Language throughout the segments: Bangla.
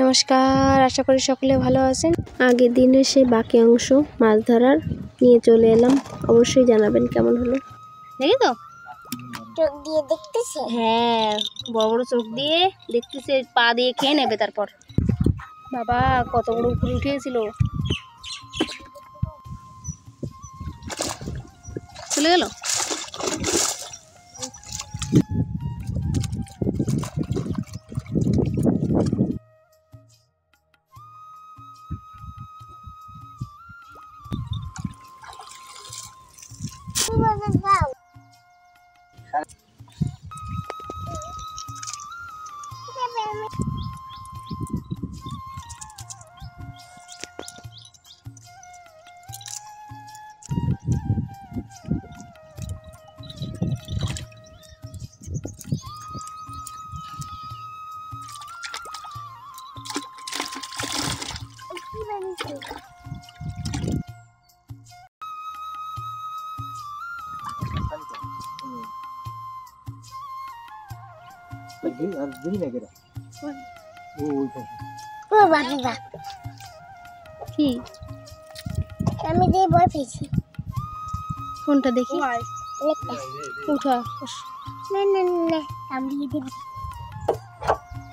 নমস্কার, আশা করি সকলে ভালো আছেন। আগের দিনের সেই বাকি অংশ মাছ ধরার নিয়ে চলে এলাম। অবশ্যই জানাবেন কেমন হলো। দেখি তো চোখ দিয়ে দেখতেছে। হ্যাঁ, বড় বড় চোখ দিয়ে দেখতেছে, পা দিয়ে খেয়ে নেবে। তারপর বাবা কত বড় উপরে উঠেছিল, চলে গেল। কি আমি দিয়ে বই পেয়েছি। কোনটা দেখি? উঠা না না না, কামড়িয়ে দিবি।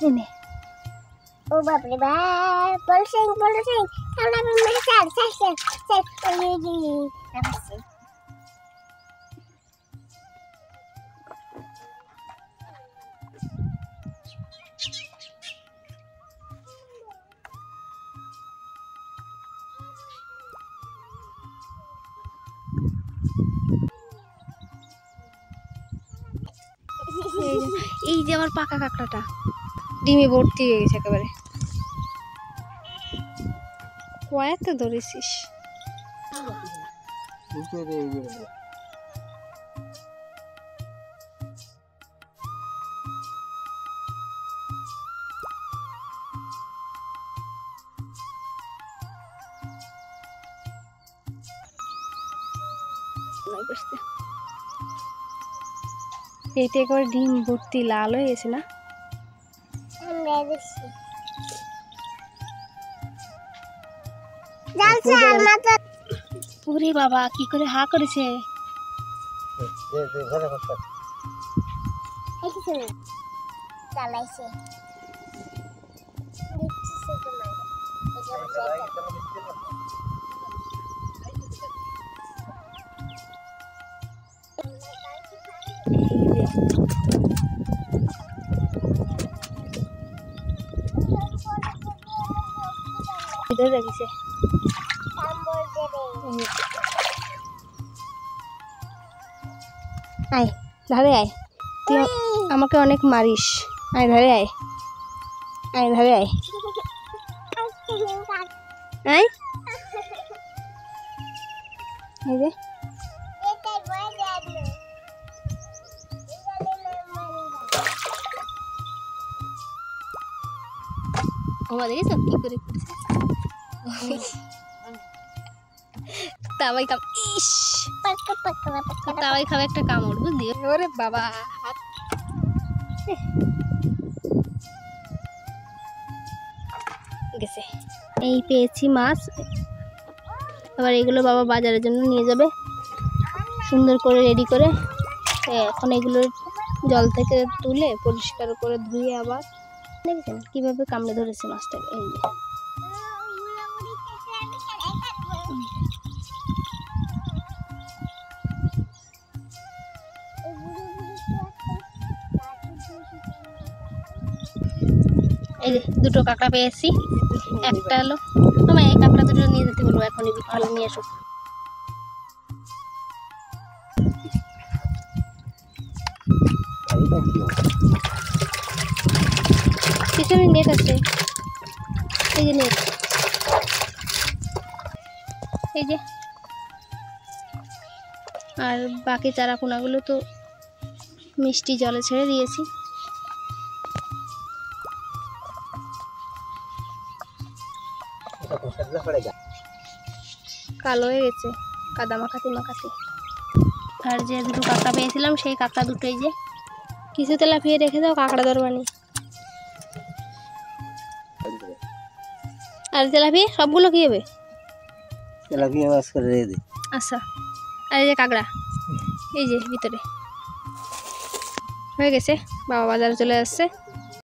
এনে ও বাপরে বাপ, বলছেন আমরা স্যার স্যার স্যার স্যার এই যে আমার পাকা কাঁকড়াটা ডিমে ভর্তি হয়ে গেছে একেবারে। কয়েকটা ধরেছিস? এইটা একবার ডিম ভর্তি লাল হয়ে গেছে না? ওরে বাবা, কি করে হা করেছে! চালাইছে রাখিছে। আয় ধারে আয়, তুই আমাকে অনেক মারিস। আয় ধারে আয়, আয় ধারে আয়, আয়। এই যে ওমা, দেখেছো কি করে করছে? তাওয়াই কাম, ইস তাওয়াই খাবে একটা কামড়, বুঝলি? ওরে বাবা, হাত গেছে। এই পেয়েছি মাছ, এবার এগুলো বাবা বাজারের জন্য নিয়ে যাবে সুন্দর করে রেডি করে। এখন এগুলো জল থেকে তুলে পরিষ্কার করে ধুয়ে আবার, দেখেছেন কিভাবে কামড়ে ধরেছে মাছটা। এই যে এই যে দুটো কাঁকড়া পেয়েছি। একটা হলো আমার, এই কাঁকড়া দুটো নিয়ে যেতে বলবো, এখনই বিকালে নিয়ে আসুক। পিছনে নেট আছে, এই যে নেট, এই যে। আর বাকি চারাপোনাগুলো তো মিষ্টি জলে ছেড়ে দিয়েছি। কালো হয়ে গেছে কাদা মাখাতে মাখাতে। আর যে দুটো কাঁকড়া পেয়েছিলাম সেই কাঁকড়া দুটোই যে কিছু তেলাপিয়া রেখে দাও, কাঁকড়া ধরবানি। আর তেলাপিয়া সবগুলো কি হবে? তেলাপিয়া মাছ করে রেখে দিই। আচ্ছা, আর এই যে কাঁকড়া এই যে ভিতরে হয়ে গেছে, বাবা বাজারে চলে আসছে।